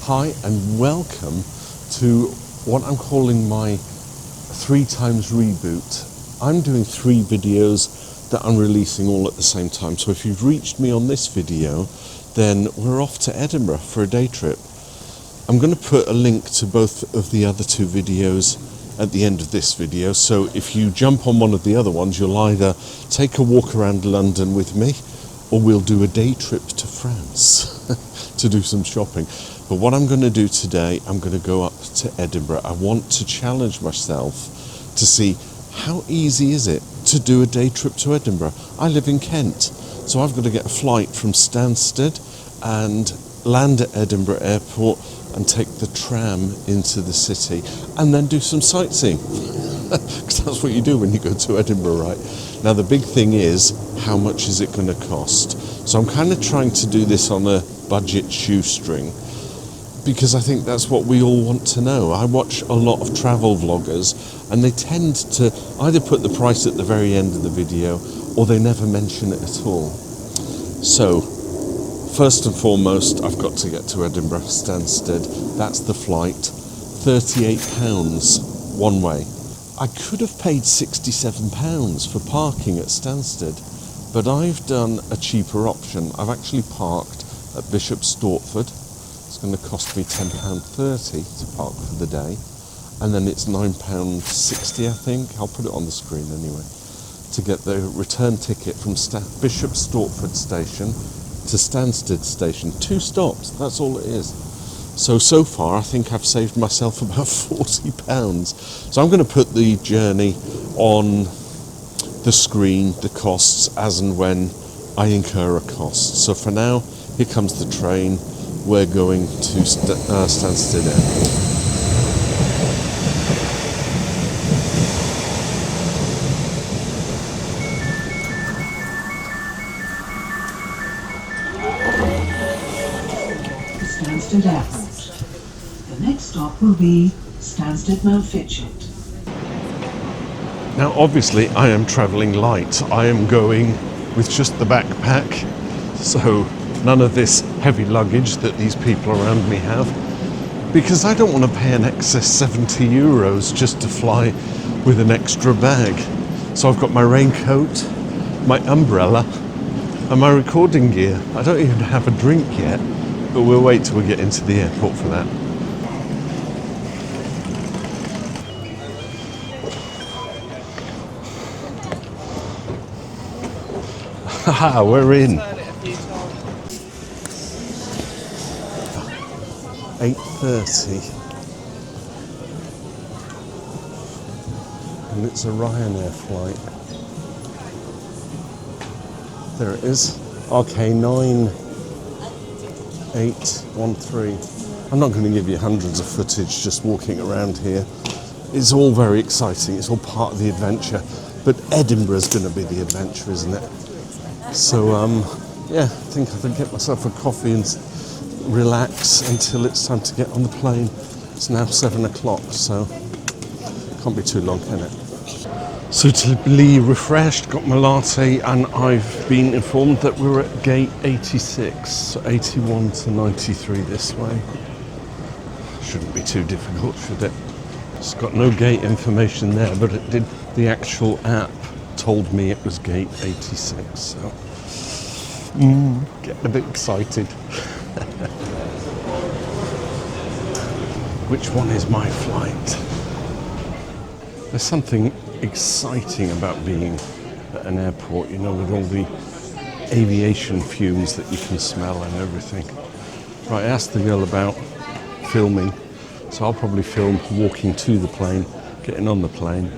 Hi and welcome to what I'm calling my 3 times reboot. I'm doing 3 videos that I'm releasing all at the same time. So if you've reached me on this video, then we're off to Edinburgh for a day trip. I'm going to put a link to both of the other 2 videos at the end of this video. So if you jump on one of the other ones, you'll either take a walk around London with me, or we'll do a day trip to France to do some shopping. But what I'm going to do today, I'm going to go up to Edinburgh. I want to challenge myself to see how easy is it to do a day trip to Edinburgh. I live in Kent, so I've got to get a flight from Stansted and land at Edinburgh Airport and take the tram into the city and then do some sightseeing. Because that's what you do when you go to Edinburgh, right? Now the big thing is, how much is it going to cost? So I'm kind of trying to do this on a budget shoestring, because I think that's what we all want to know. I watch a lot of travel vloggers and they tend to either put the price at the very end of the video or they never mention it at all. So first and foremost, I've got to get to Edinburgh Stansted. That's the flight. £38 one way. I could have paid £67 for parking at Stansted, but I've done a cheaper option. I've actually parked at Bishop Stortford. It's going to cost me £10.30 to park for the day, and then it's £9.60, I think. I'll put it on the screen anyway, to get the return ticket from Bishop Stortford station to Stansted station. 2 stops, that's all it is. So far I think I've saved myself about £40. So I'm going to put the journey on the screen, the costs as and when I incur a cost. So for now, here comes the train. We're going to Stansted Airport. Stansted Airport. The next stop will be Stansted Mount Fitchett. Now obviously I am travelling light. I am going with just the backpack, so none of this heavy luggage that these people around me have, because I don't want to pay an excess €70 just to fly with an extra bag. So I've got my raincoat, my umbrella and my recording gear. I don't even have a drink yet, but we'll wait till we get into the airport for that. Haha, we're in. 8:30, and it's a Ryanair flight. There it is, RK9813. I'm not going to give you hundreds of footage just walking around here. It's all very exciting, it's all part of the adventure, but Edinburgh's going to be the adventure, isn't it? So yeah, I think I can get myself a coffee and relax until it's time to get on the plane. It's now 7 o'clock, so can't be too long, can it? Suitably refreshed, got my latte, and I've been informed that we're at gate 86, so 81 to 93 this way. Shouldn't be too difficult, should it? It's got no gate information there, but it did. The actual app told me it was gate 86, so getting a bit excited. Which one is my flight? There's something exciting about being at an airport, you know, with all the aviation fumes that you can smell and everything. Right, I asked the girl about filming, so I'll probably film walking to the plane, getting on the plane.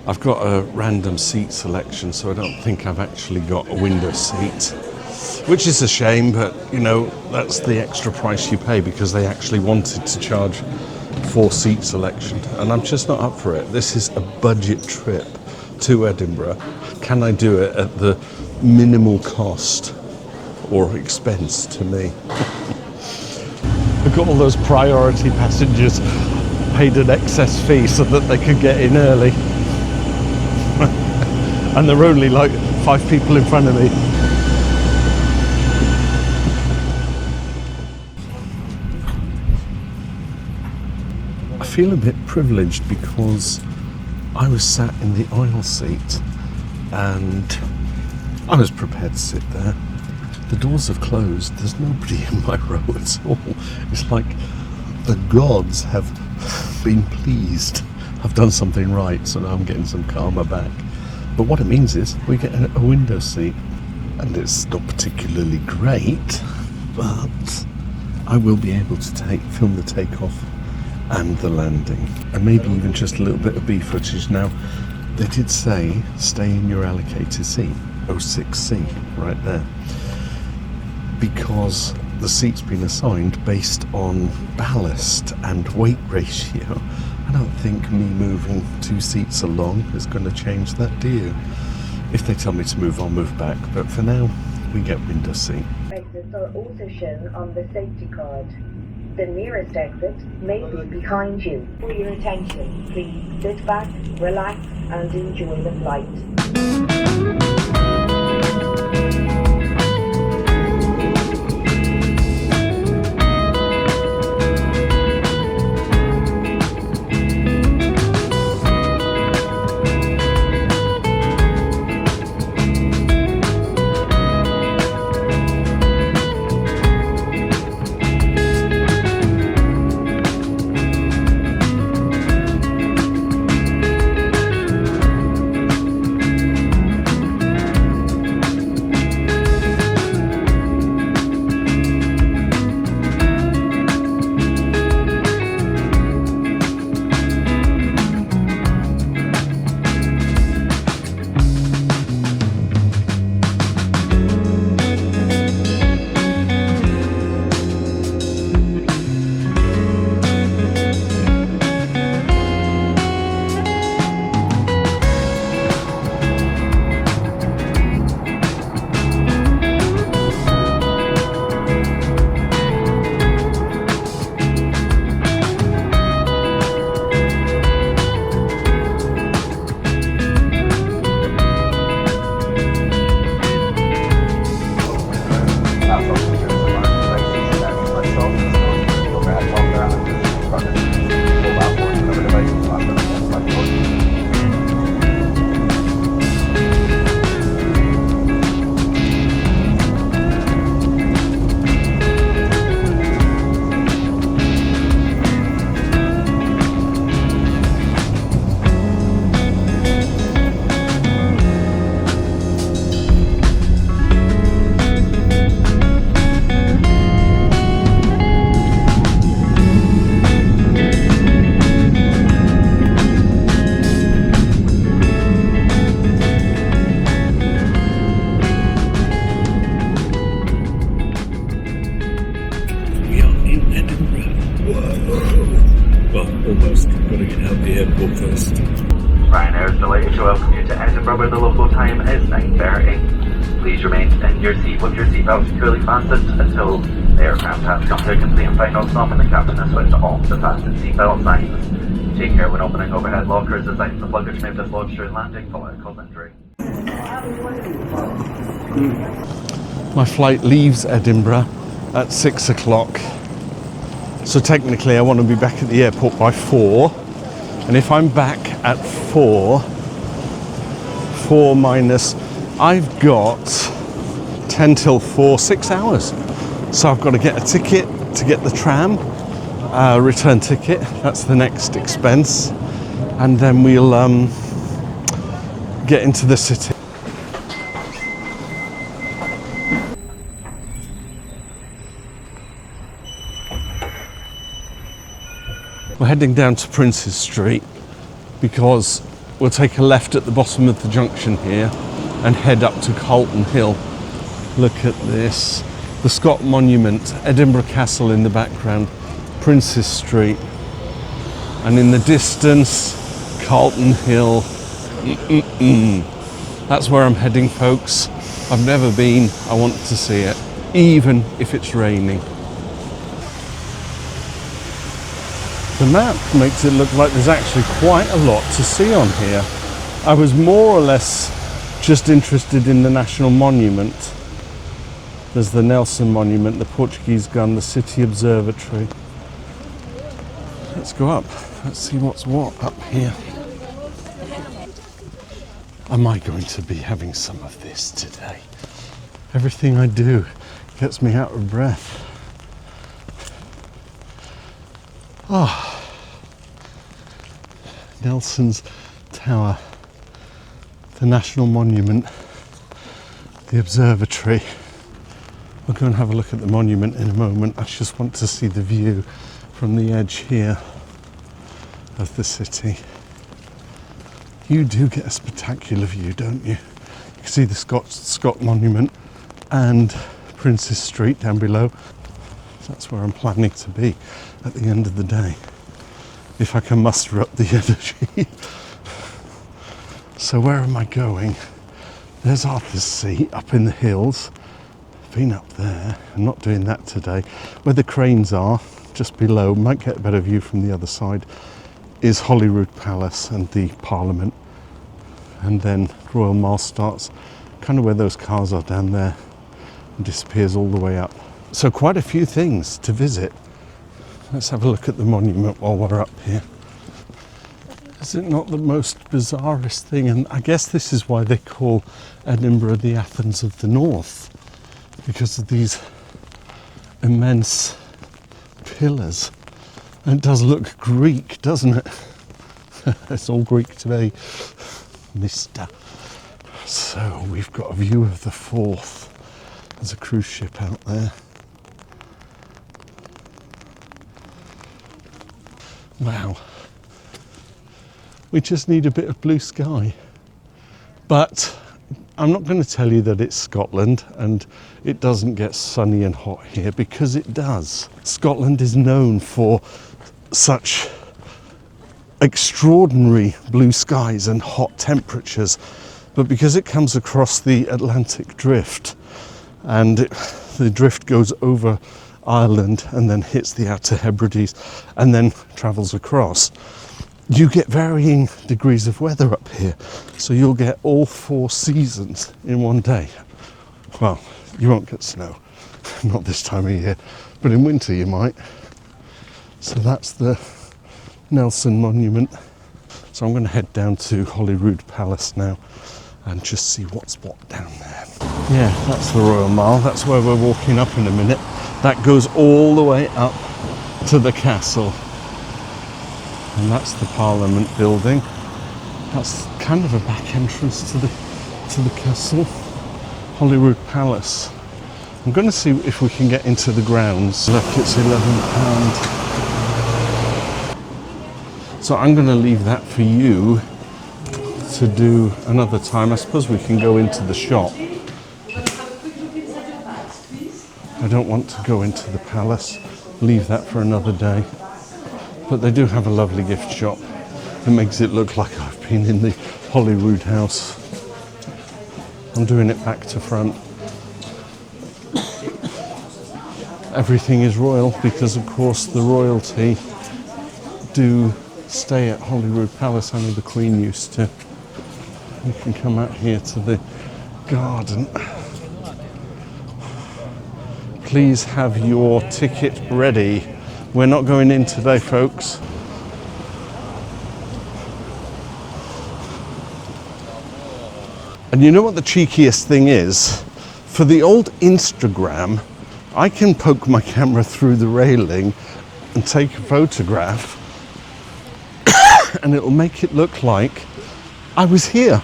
I've got a random seat selection, so I don't think I've actually got a window seat, which is a shame, but you know, that's the extra price you pay, because they actually wanted to charge for seat selection, and I'm just not up for it. This is a budget trip to Edinburgh. Can I do it at the minimal cost or expense to me? I've got all those priority passengers paid an excess fee so that they could get in early. And there are only like 5 people in front of me. I feel a bit privileged because I was sat in the aisle seat and I was prepared to sit there. The doors have closed, there's nobody in my row at all. It's like the gods have been pleased. I've done something right, so now I'm getting some karma back. But what it means is we get a window seat, and it's not particularly great, but I will be able to film the takeoff and the landing, and maybe even just a little bit of B footage. Now, they did say stay in your allocated seat, 06C, right there, because the seat's been assigned based on ballast and weight ratio. I don't think me moving 2 seats along is going to change that, do you? If they tell me to move, I'll move back, but for now, we get window seat. Exits are also shown on the safety card. The nearest exit may be behind you. For your attention, please sit back, relax, and enjoy the flight. Ryanair is delighted to welcome you to Edinburgh, where the local time is 9:30. Please remain in your seat with your seatbelt securely fastened until the aircraft has come to a complete and final stop and the captain has switched off the fasten seatbelt signs. Take care when opening overhead lockers, as items of luggage may be dislodged during landing following cause injury. My flight leaves Edinburgh at 6 o'clock. So technically I want to be back at the airport by 4. And if I'm back at 4 minus, I've got 10 till 4, 6 hours. So I've got to get a ticket to get the tram, return ticket, that's the next expense. And then we'll get into the city. We're heading down to Princes Street because we'll take a left at the bottom of the junction here and head up to Calton Hill. Look at this. The Scott Monument, Edinburgh Castle in the background, Princes Street, and in the distance, Calton Hill. That's where I'm heading, folks. I've never been, I want to see it, even if it's raining. The map makes it look like there's actually quite a lot to see on here. I was more or less just interested in the National Monument. There's the Nelson Monument, the Portuguese Gun, the City Observatory. Let's go up. Let's see what's what up here. Am I going to be having some of this today? Everything I do gets me out of breath. Ah, Nelson's Tower, the National Monument, the observatory. We'll go and have a look at the monument in a moment. I just want to see the view from the edge here of the city. You do get a spectacular view, don't you? You can see the Scott Monument and Princes Street down below. That's where I'm planning to be at the end of the day, if I can muster up the energy. So where am I going? There's Arthur's Seat up in the hills. Been up there. I'm not doing that today. Where the cranes are, just below, might get a better view from the other side, is Holyrood Palace and the Parliament. And then Royal Mile starts kind of where those cars are down there and disappears all the way up. So quite a few things to visit. Let's have a look at the monument while we're up here. Is it not the most bizarrest thing? And I guess this is why they call Edinburgh the Athens of the North, because of these immense pillars. And it does look Greek, doesn't it? It's all Greek to me, mister. So we've got a view of the Forth. There's a cruise ship out there. Wow. We just need a bit of blue sky. But I'm not going to tell you that it's Scotland and it doesn't get sunny and hot here, because it does. Scotland is known for such extraordinary blue skies and hot temperatures, but because it comes across the Atlantic drift and the drift goes over Ireland and then hits the Outer Hebrides and then travels across, you get varying degrees of weather up here. So you'll get all 4 seasons in one day. Well, you won't get snow, not this time of year, but in winter you might. So that's the Nelson Monument. So I'm going to head down to Holyrood Palace now and just see what's what down there. Yeah, that's the Royal Mile. That's where we're walking up in a minute. That goes all the way up to the castle. And that's the Parliament building. That's kind of a back entrance to the castle. Holyrood Palace. I'm going to see if we can get into the grounds. Look, it's £11. So I'm going to leave that for you to do another time. I suppose we can go into the shop. I don't want to go into the palace. Leave that for another day. But they do have a lovely gift shop. It makes it look like I've been in the Holyrood house. I'm doing it back to front. Everything is royal because, of course, the royalty do stay at Holyrood Palace. Only the Queen used to. You can come out here to the garden. Please have your ticket ready. We're not going in today, folks. And you know what the cheekiest thing is? For the old Instagram, I can poke my camera through the railing and take a photograph and it'll make it look like I was here.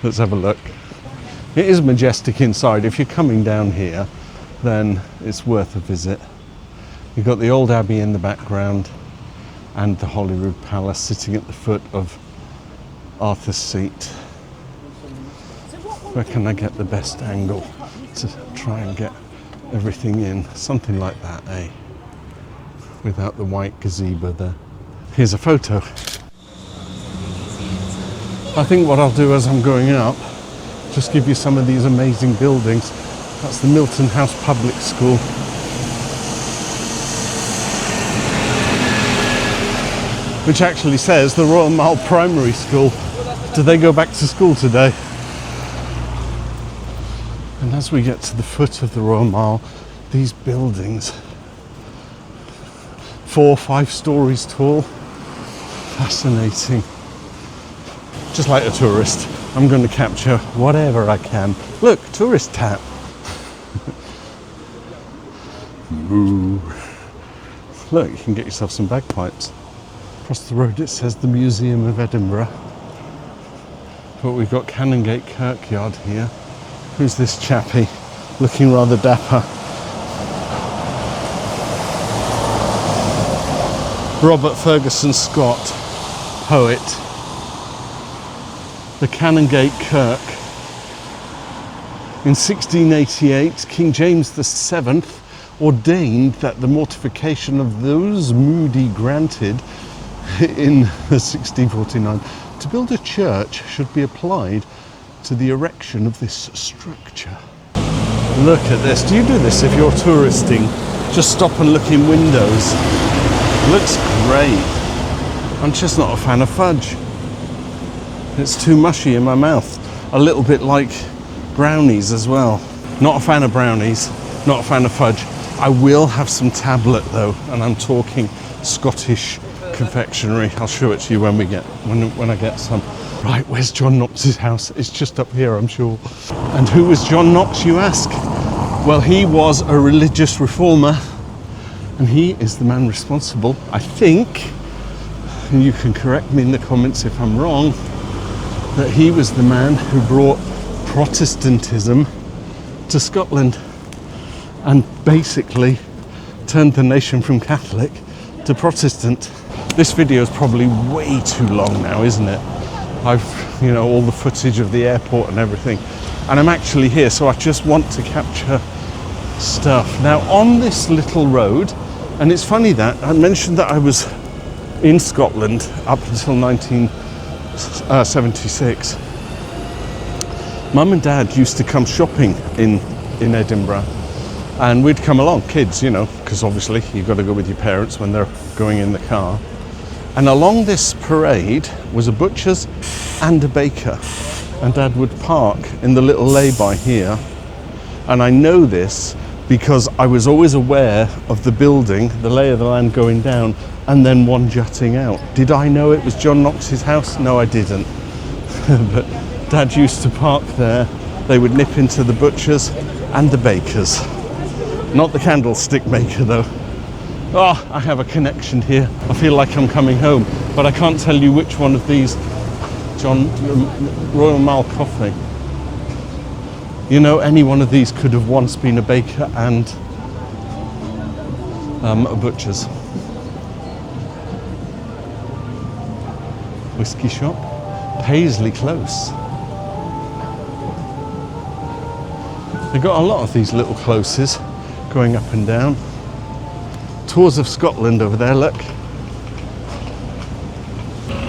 Let's have a look. It is majestic inside. If you're coming down here, then it's worth a visit. You've got the old abbey in the background and the Holyrood Palace sitting at the foot of Arthur's Seat. Where can I get the best angle to try and get everything in? Something like that, eh? Without the white gazebo there. Here's a photo. I think what I'll do as I'm going up, just give you some of these amazing buildings. That's the Milton House Public School. Which actually says the Royal Mile Primary School. Do they go back to school today? And as we get to the foot of the Royal Mile, these buildings, 4 or 5 stories tall. Fascinating. Just like a tourist, I'm going to capture whatever I can. Look, tourist tap. Moo. Look, you can get yourself some bagpipes. Across the road it says the Museum of Edinburgh. But we've got Canongate Kirkyard here. Who's this chappie? Looking rather dapper. Robert Ferguson Scott, poet. The Canongate Kirk. In 1688, King James VII ordained that the mortification of those moody granted in 1649 to build a church should be applied to the erection of this structure. Look at this. Do you do this if you're touristing? Just stop and look in windows. Looks great. I'm just not a fan of fudge. It's too mushy in my mouth. A little bit like brownies as well. Not a fan of brownies, not a fan of fudge. I will have some tablet though, and I'm talking Scottish confectionery. I'll show it to you when I get some. Right, where's John Knox's house? It's just up here, I'm sure. And who was John Knox, you ask? Well, he was a religious reformer, and he is the man responsible, I think, and you can correct me in the comments if I'm wrong, that he was the man who brought Protestantism to Scotland and basically turned the nation from Catholic to Protestant. This video is probably way too long now, isn't it? I've, you know, all the footage of the airport and everything, and I'm actually here, so I just want to capture stuff. Now, on this little road, and it's funny that I mentioned that I was in Scotland up until 1976. Mum and Dad used to come shopping in Edinburgh, and we'd come along, kids, you know, because obviously you've got to go with your parents when they're going in the car. And along this parade was a butcher's and a baker, and Dad would park in the little lay-by here. And I know this because I was always aware of the building, the lay of the land going down, and then one jutting out. Did I know it was John Knox's house? No, I didn't. But Dad used to park there. They would nip into the butcher's and the baker's. Not the candlestick maker though. Oh, I have a connection here. I feel like I'm coming home, but I can't tell you which one of these. Royal Mile Coffee. You know, any one of these could have once been a baker and a butcher's. Whiskey shop. Paisley Close. They've got a lot of these little closes going up and down. Tours of Scotland over there, look.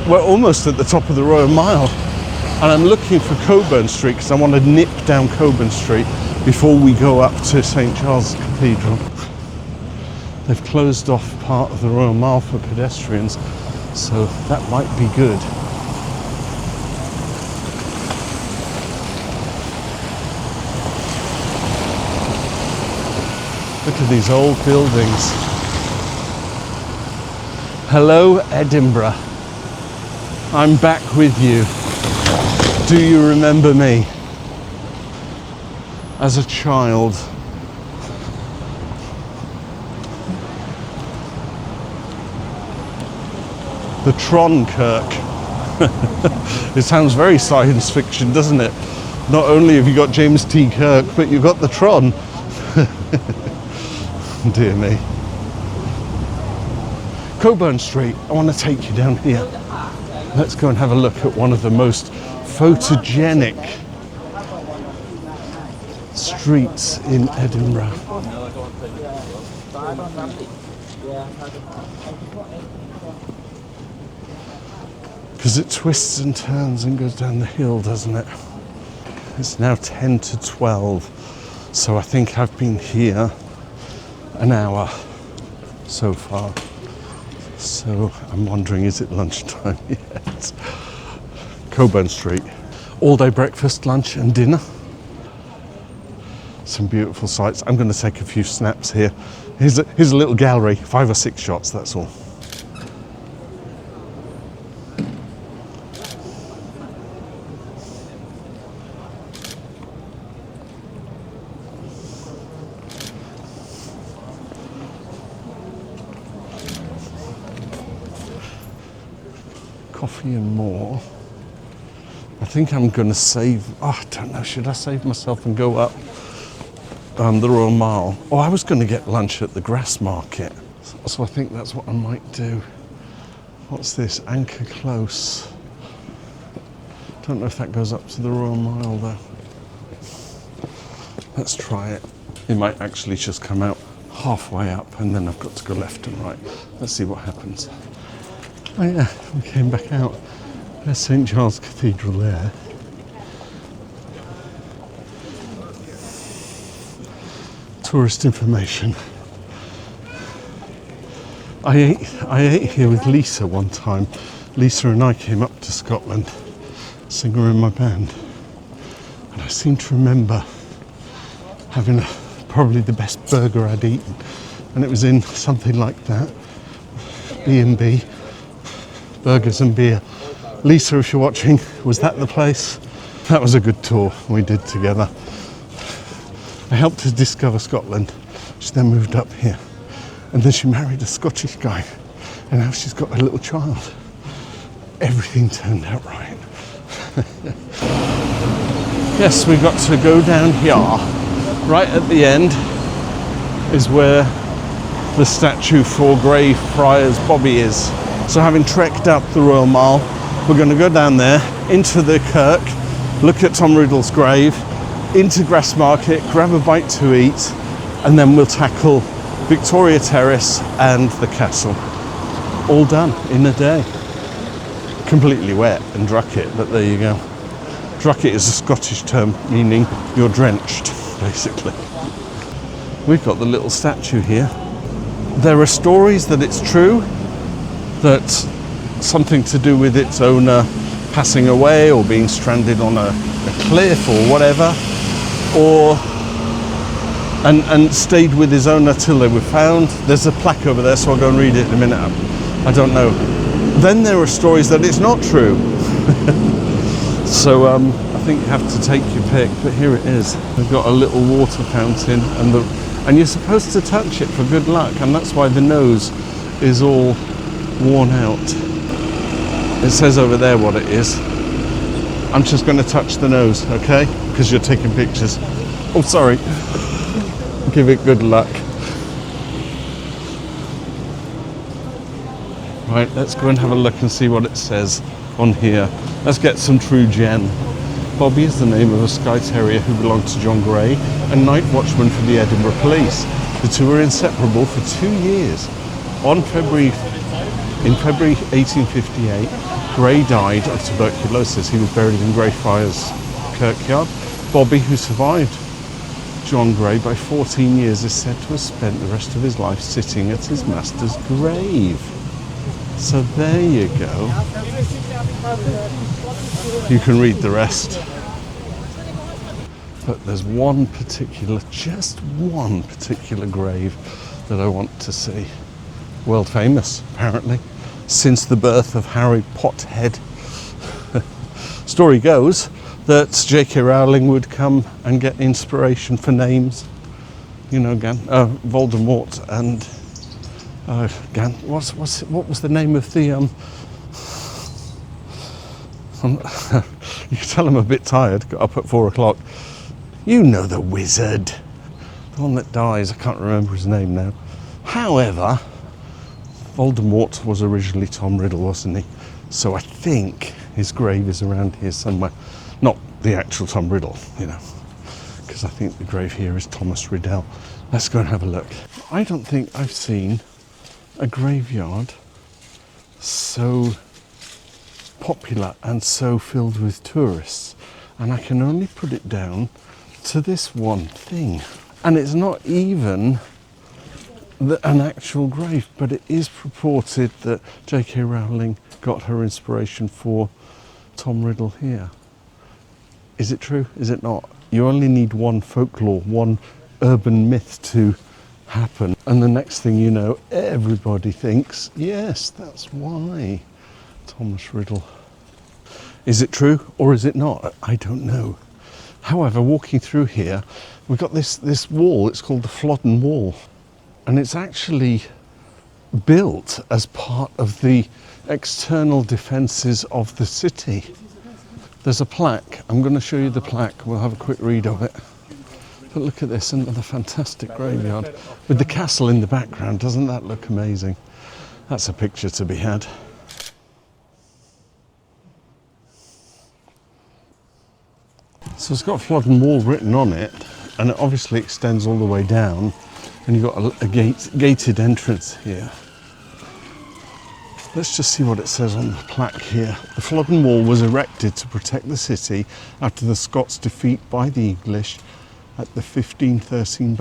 We're almost at the top of the Royal Mile, and I'm looking for Cockburn Street because I want to nip down Cockburn Street before we go up to St. Giles Cathedral. They've closed off part of the Royal Mile for pedestrians, so that might be good. Look at these old buildings. Hello, Edinburgh. I'm back with you. Do you remember me? As a child. The Tron Kirk. It sounds very science fiction, doesn't it? Not only have you got James T. Kirk, but you've got the Tron. Dear me. Cockburn Street, I want to take you down here. Let's go and have a look at one of the most photogenic streets in Edinburgh. Because it twists and turns and goes down the hill, doesn't it? It's now 10 to 12, so I think I've been here an hour so far. So I'm wondering, is it lunchtime yet? Cockburn Street. All day breakfast, lunch and dinner. Some beautiful sights. I'm going to take a few snaps here. Here's a little gallery, 5 or 6 shots, that's all. Coffee and more. I think I'm going to save, I don't know, should I save myself and go up the Royal Mile? Oh, I was going to get lunch at the Grass Market, so I think that's what I might do. What's this? Anchor Close. Don't know if that goes up to the Royal Mile though. Let's try it. It might actually just come out halfway up and then I've got to go left and right. Let's see what happens. Oh yeah, we came back out. There's St Giles Cathedral there. Tourist information. I ate here with Lisa one time. Lisa and I came up to Scotland, singer in my band, and I seem to remember having probably the best burger I'd eaten, and it was in something like that, B&B, burgers and beer. Lisa, if you're watching, was that the place? That was a good tour we did together. I helped her discover Scotland. She then moved up here. And then she married a Scottish guy. And now she's got a little child. Everything turned out right. Yes, we got to go down here. Right at the end is where the statue for Greyfriars Bobby is. So having trekked up the Royal Mile, we're going to go down there, into the kirk, look at Tom Riddell's grave, into Grass Market, grab a bite to eat, and then we'll tackle Victoria Terrace and the castle. All done in a day. Completely wet and drucket, but there you go. Drucket is a Scottish term meaning you're drenched, basically. We've got the little statue here. There are stories that it's true, that something to do with its owner passing away or being stranded on a cliff or whatever, or and stayed with his owner till they were found. There's a plaque over there, so I'll go and read it in a minute. I don't know. Then there are stories that it's not true. So I think you have to take your pick, but here it is. We've got a little water fountain, and you're supposed to touch it for good luck, and that's why the nose is all worn out. It says over there what it is. I'm just going to touch the nose, okay? Because you're taking pictures. Oh, sorry. Give it good luck. Right, let's go and have a look and see what it says on here. Let's get some true gen. Bobby is the name of a Skye Terrier who belonged to John Gray, a night watchman for the Edinburgh Police. The two were inseparable for 2 years. In February 1858, Gray died of tuberculosis. He was buried in Greyfriars Kirkyard. Bobby, who survived John Gray by 14 years, is said to have spent the rest of his life sitting at his master's grave. So there you go. You can read the rest. But there's just one particular grave that I want to see. World famous, apparently, since the birth of Harry Pothead. Story goes that J.K. Rowling would come and get inspiration for names. You know, Voldemort and what was the name of the you can tell I'm a bit tired. Got up at 4 o'clock. You know, the wizard, the one that dies. I can't remember his name now. However, Voldemort was originally Tom Riddell, wasn't he? So I think his grave is around here somewhere. Not the actual Tom Riddle, you know, because I think the grave here is Thomas Riddell. Let's go and have a look. I don't think I've seen a graveyard so popular and so filled with tourists, and I can only put it down to this one thing. And it's not even an actual grave, but it is purported that J.K. Rowling got her inspiration for Tom Riddell here. Is it true? Is it not? You only need one folklore, one urban myth to happen, and the next thing you know, everybody thinks, yes, that's why. Thomas Riddell. Is it true or is it not? I don't know. However, walking through here, we've got this wall. It's called the Flodden Wall, and it's actually built as part of the external defences of the city. There's a plaque. I'm going to show you the plaque. We'll have a quick read of it. But look at this, another fantastic graveyard with the castle in the background. Doesn't that look amazing? That's a picture to be had. So it's got Flodden Wall written on it, and it obviously extends all the way down, and you've got a gated entrance here. Let's just see what it says on the plaque here. The Flodden Wall was erected to protect the after the Scots' defeat by the English at the 1513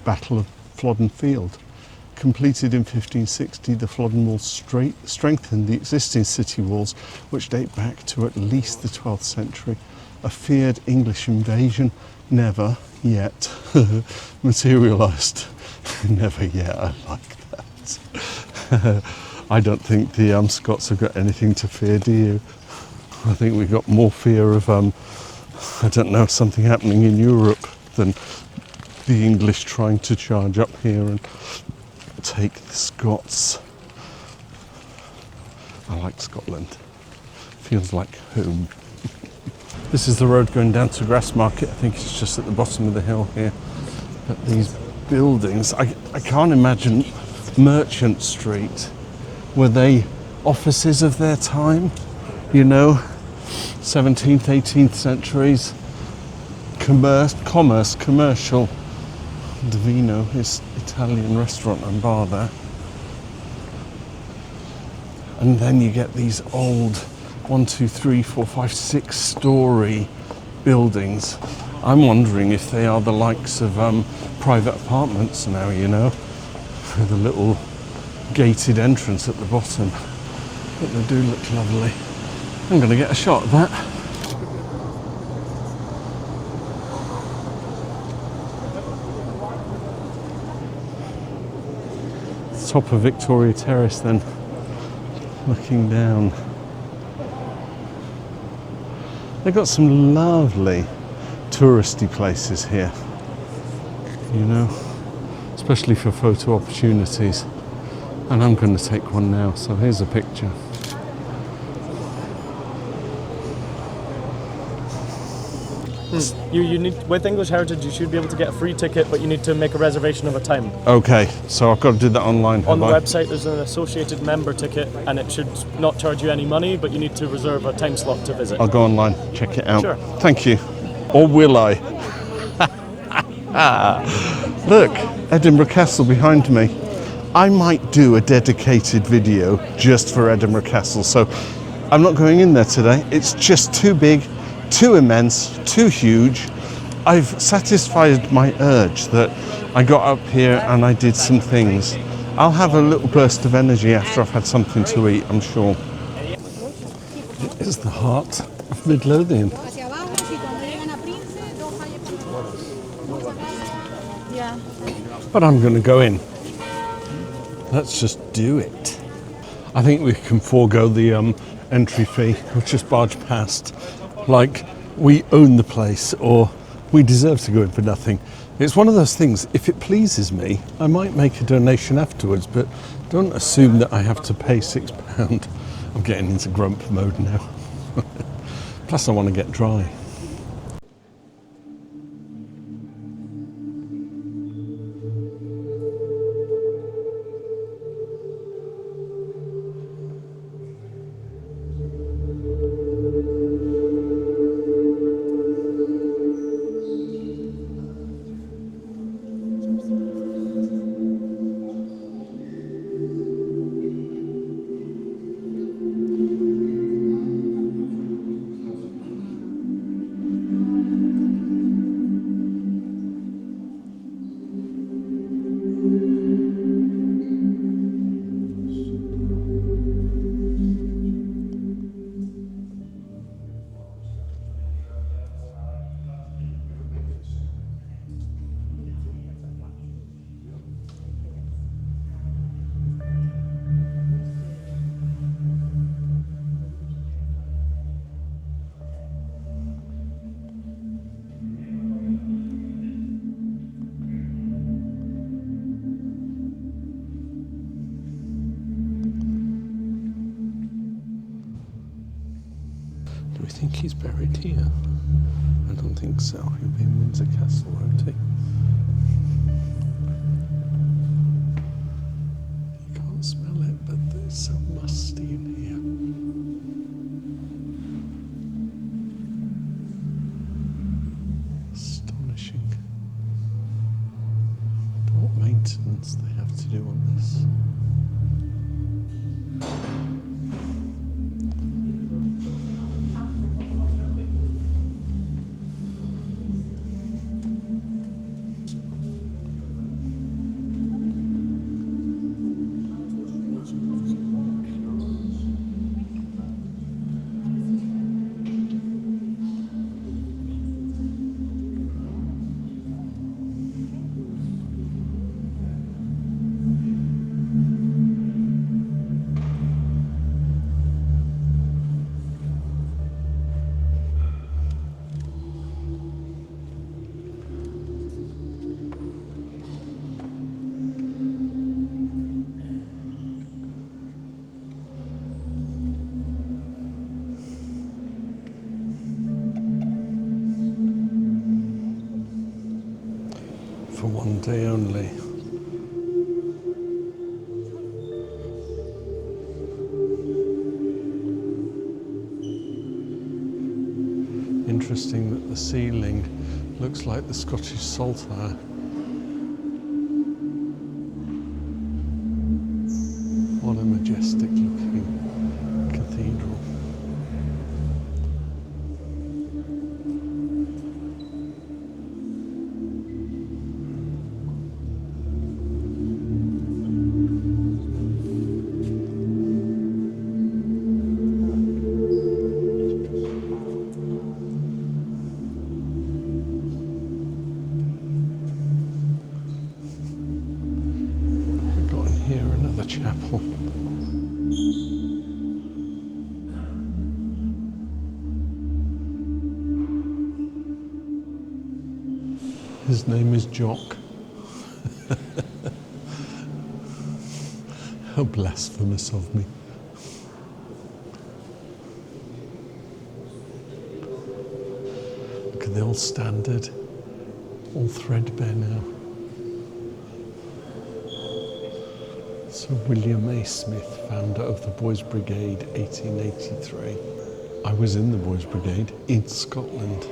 Battle of Flodden Field. Completed in 1560, the Flodden Wall strengthened the existing city walls, which date back to at least the 12th century. A feared English invasion never yet materialised. Never yet, I like that. I don't think the Scots have got anything to fear, do you? I think we've got more fear of, I don't know, something happening in Europe than the English trying to charge up here and take the Scots. I like Scotland. Feels like home. This is the road going down to Grassmarket. I think it's just at the bottom of the hill here. But these buildings, I can't imagine Merchant Street. Were they offices of their time? You know, 17th, 18th centuries. Commercial. Divino is Italian restaurant and bar there. And then you get these old 1, 2, 3, 4, 5, 6 story buildings. I'm wondering if they are the likes of private apartments now, you know, with a little gated entrance at the bottom. But they do look lovely. I'm going to get a shot of that. Top of Victoria Terrace then, looking down. They've got some lovely touristy places here, you know, especially for photo opportunities. And I'm going to take one now, so here's a picture. You need, with English Heritage, you should be able to get a free ticket, but you need to make a reservation of a time. Okay, so I've got to do that online. On the website, there's an associated member ticket, and it should not charge you any money, but you need to reserve a time slot to visit. I'll go online, check it out. Sure. Thank you. Or will I? Look, Edinburgh Castle behind me. I might do a dedicated video just for Edinburgh Castle, so I'm not going in there today. It's just too big, too immense, too huge. I've satisfied my urge that I got up here and I did some things. I'll have a little burst of energy after I've had something to eat, I'm sure. It is the heart of Midlothian. But I'm going to go in. Let's just do it. I think we can forego the entry fee. We'll just barge past like we own the place or we deserve to go in for nothing. It's one of those things, if it pleases me, I might make a donation afterwards, but don't assume that I have to pay £6. I'm getting into grump mode now. Plus I want to get dry. we think he's buried here? I don't think so. He'll be in Windsor Castle, won't he? You can't smell it, but it's so musty in here. Astonishing. What maintenance they have to do on this. For one day only. Interesting that the ceiling looks like the Scottish Saltire. What a majestic looking cathedral. Chapel. His name is Jock. How blasphemous of me. Look at the old standard, all threadbare now. Sir William A. Smith, founder of the Boys Brigade, 1883. I was in the Boys Brigade in Scotland,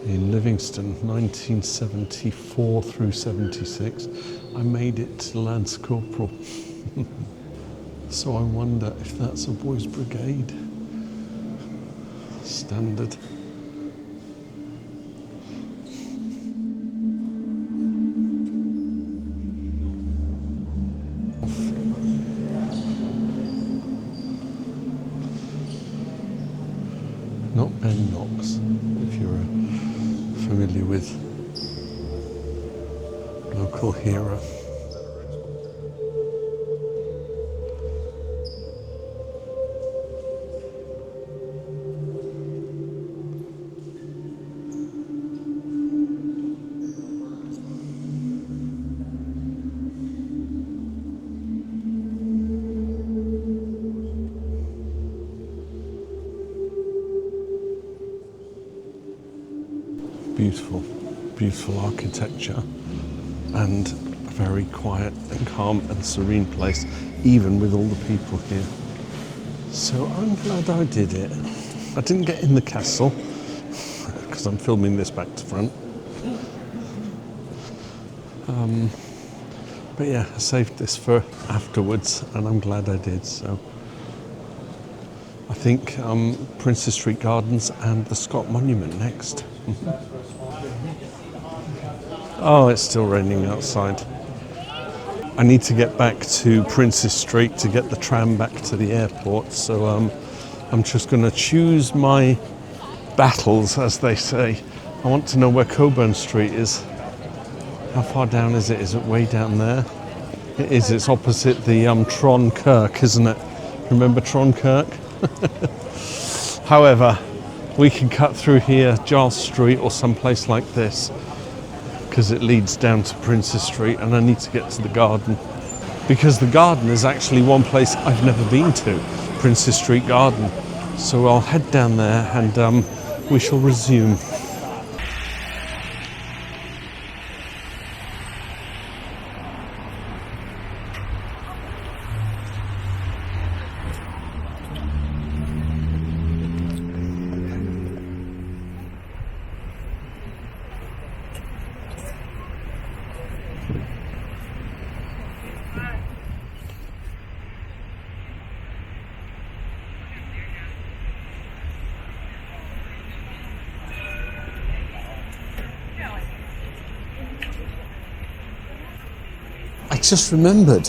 in Livingston, 1974 through 76. I made it to Lance Corporal. So I wonder if that's a Boys Brigade standard. Not Ben Knox, if you're familiar with local hero. Beautiful, beautiful architecture and a very quiet and calm and serene place, even with all the people here. So I'm glad I did it. I didn't get in the castle because I'm filming this back to front. But yeah, I saved this for afterwards and I'm glad I did. So I think Princess Street Gardens and the Scott Monument next. Oh, it's still raining outside. I need to get back to Princess Street to get the tram back to the airport, so I'm just going to choose my battles, as they say. I want to know where Cockburn Street is. How far down is it? Is it way down there? It is. It's opposite the Tron Kirk, isn't it? Remember Tron Kirk? However, we can cut through here, Giles Street or someplace like this, because it leads down to Princess Street, and I need to get to the garden. Because the garden is actually one place I've never been to, Princess Street Garden. So I'll head down there and we shall resume. I just remembered,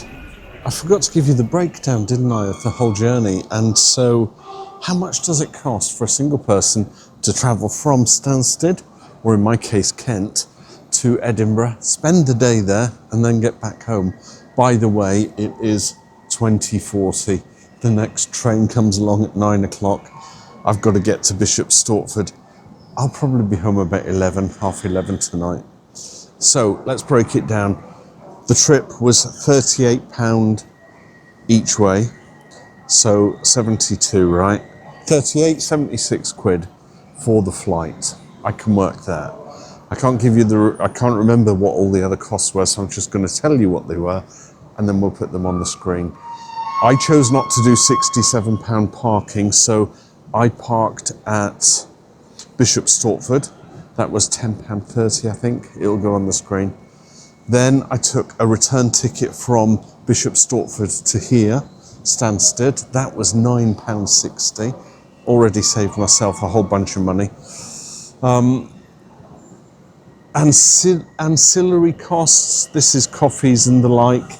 I forgot to give you the breakdown, didn't I, of the whole journey. And so, how much does it cost for a single person to travel from Stansted, or in my case Kent, to Edinburgh, spend the day there and then get back home? By the way, it is 20:40. The next train comes along at 9 o'clock. I've got to get to Bishop Stortford. I'll probably be home about 11, half 11 tonight. So let's break it down. The trip was £38 each way, so 72, right? 38, 76 quid for the flight. I can work that. I can't remember what all the other costs were, so I'm just going to tell you what they were, and then we'll put them on the screen. I chose not to do £67 parking, so I parked at Bishop Stortford. That was £10.30, I think. It'll go on the screen. Then I took a return ticket from Bishop Stortford to here, Stansted. That was £9.60. Already saved myself a whole bunch of money. Ancillary costs, this is coffees and the like.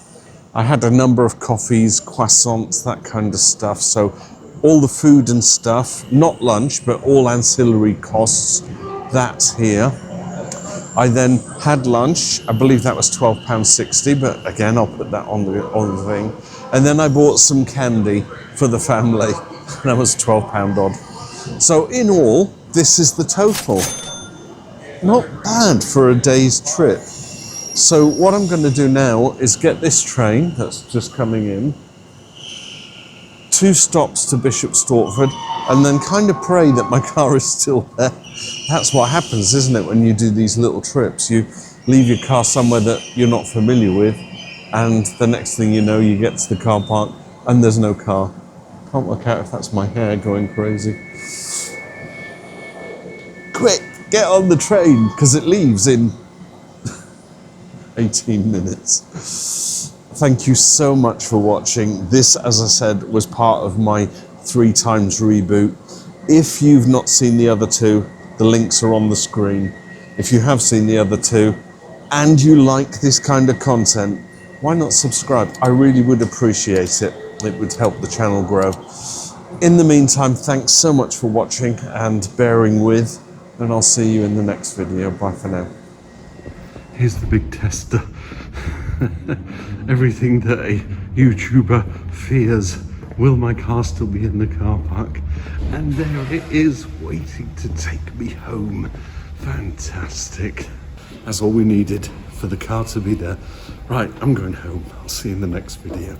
I had a number of coffees, croissants, that kind of stuff. So all the food and stuff, not lunch, but all ancillary costs, that's here. I then had lunch. I believe that was £12.60, but again, I'll put that on the thing. And then I bought some candy for the family. That was £12 odd. So in all, this is the total. Not bad for a day's trip. So what I'm going to do now is get this train that's just coming in, 2 stops to Bishop Stortford, and then kind of pray that my car is still there. That's what happens, isn't it, when you do these little trips? You leave your car somewhere that you're not familiar with, and the next thing you know, you get to the car park and there's no car. Can't work out if that's my hair going crazy. Quick, get on the train, because it leaves in 18 minutes. Thank you so much for watching. This, as I said, was part of my 3 times reboot. If you've not seen the other 2, the links are on the screen. If you have seen the other 2 and you like this kind of content, why not subscribe? I really would appreciate it. It would help the channel grow. In the meantime, thanks so much for watching and bearing with, and I'll see you in the next video. Bye for now. Here's the big tester. Everything that a YouTuber fears. Will my car still be in the car park? And there it is, waiting to take me home. Fantastic. That's all we needed, for the car to be there. Right, I'm going home. I'll see you in the next video.